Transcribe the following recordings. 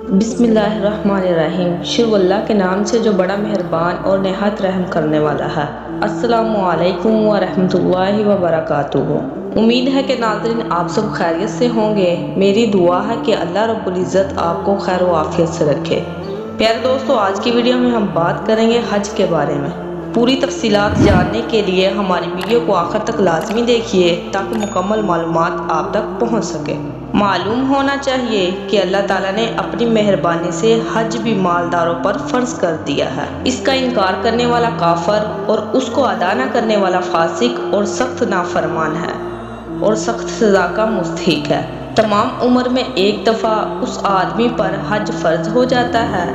بسم اللہ الرحمن الرحیم۔ شروع اللہ کے نام سے جو بڑا مہربان اور نہایت رحم کرنے والا ہے۔ السلام علیکم ورحمۃ اللہ وبرکاتہ۔ امید ہے کہ ناظرین آپ سب خیریت سے ہوں گے۔ میری دعا ہے کہ اللہ رب العزت آپ کو خیر و عافیت سے رکھے۔ پیارے دوستو، آج کی ویڈیو میں ہم بات کریں گے حج کے بارے میں۔ پوری تفصیلات جاننے کے لیے ہماری ویڈیو کو آخر تک لازمی دیکھیے تاکہ مکمل معلومات آپ تک پہنچ سکے۔ معلوم ہونا چاہیے کہ اللہ تعالیٰ نے اپنی مہربانی سے حج بھی مالداروں پر فرض کر دیا ہے۔ اس کا انکار کرنے والا کافر اور اس کو ادا نہ کرنے والا فاسق اور سخت نافرمان ہے اور سخت سزا کا مستحق ہے۔ تمام عمر میں ایک دفعہ اس آدمی پر حج فرض ہو جاتا ہے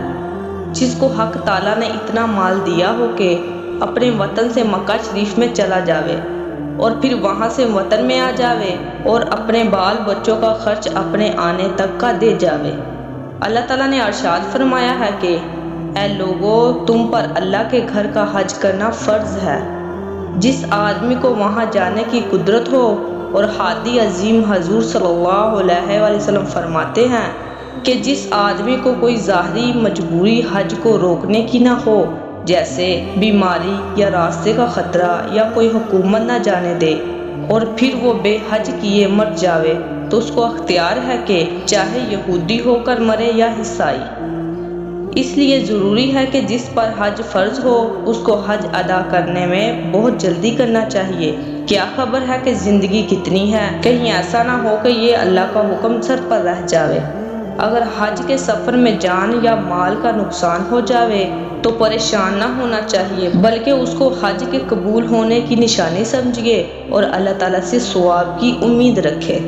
جس کو حق تعالیٰ نے اتنا مال دیا ہو کہ اپنے وطن سے مکہ شریف میں چلا جاوے اور پھر وہاں سے وطن میں آ جاوے اور اپنے بال بچوں کا خرچ اپنے آنے تک کا دے جاوے۔ اللہ تعالیٰ نے ارشاد فرمایا ہے کہ اے لوگو، تم پر اللہ کے گھر کا حج کرنا فرض ہے۔ جس آدمی کو وہاں جانے کی قدرت ہو، اور ہادی عظیم حضور صلی اللہ علیہ وآلہ وسلم فرماتے ہیں کہ جس آدمی کو کوئی ظاہری مجبوری حج کو روکنے کی نہ ہو، جیسے بیماری یا راستے کا خطرہ یا کوئی حکومت نہ جانے دے، اور پھر وہ بے حج کیے مر جاوے، تو اس کو اختیار ہے کہ چاہے یہودی ہو کر مرے یا عیسائی۔ اس لیے ضروری ہے کہ جس پر حج فرض ہو اس کو حج ادا کرنے میں بہت جلدی کرنا چاہیے۔ کیا خبر ہے کہ زندگی کتنی ہے، کہیں ایسا نہ ہو کہ یہ اللہ کا حکم سر پر رہ جاوے۔ اگر حج کے سفر میں جان یا مال کا نقصان ہو جاوے تو پریشان نہ ہونا چاہیے، بلکہ اس کو حج کے قبول ہونے کی نشانی سمجھیے اور اللہ تعالیٰ سے ثواب کی امید رکھے۔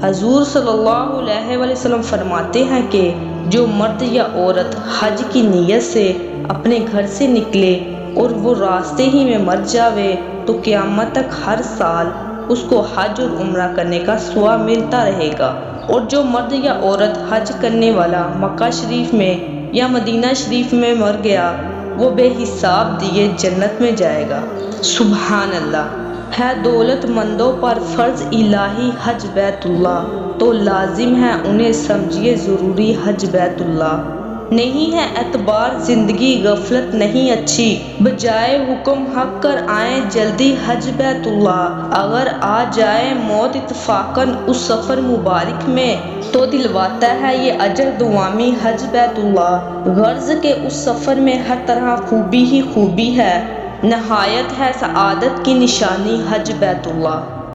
حضور صلی اللہ علیہ وآلہ وسلم فرماتے ہیں کہ جو مرد یا عورت حج کی نیت سے اپنے گھر سے نکلے اور وہ راستے ہی میں مر جاوے تو قیامت تک ہر سال اس کو حج اور عمرہ کرنے کا ثواب ملتا رہے گا، اور جو مرد یا عورت حج کرنے والا مکہ شریف میں یا مدینہ شریف میں مر گیا وہ بے حساب دیے جنت میں جائے گا۔ سبحان اللہ۔ ہے دولت مندوں پر فرض الہی حج بیت اللہ، تو لازم ہے انہیں سمجھیے ضروری حج بیت اللہ۔ نہیں ہے اعتبار زندگی غفلت نہیں اچھی، بجائے حکم حق کر آئیں جلدی حج بیت اللہ۔ اگر آ جائے موت اتفاقاً اس سفر مبارک میں تو دلواتا ہے یہ اجر دوامی حج بیت اللہ۔ غرض کہ اس سفر میں ہر طرح خوبی ہی خوبی ہے، نہایت ہے سعادت کی نشانی حج بیت اللہ۔